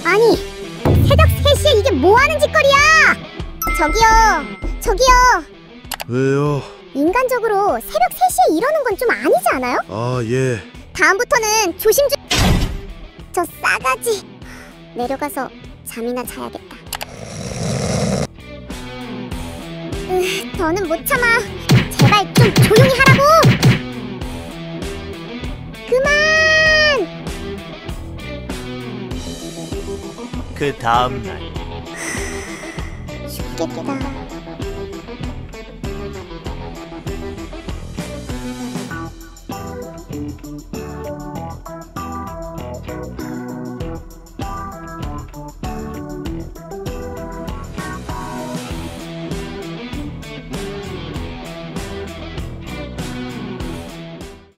아니, 새벽 3시에 이게 뭐하는 짓거리야! 저기요. 왜요? 인간적으로 새벽 3시에 이러는 건 좀 아니지 않아요? 아, 예. 다음부터는 조심 좀... 저 싸가지... 내려가서 잠이나 자야겠다. 더는 못 참아. 제발 좀 조용히 하라고! 그만! 그 다음날 죽겠다.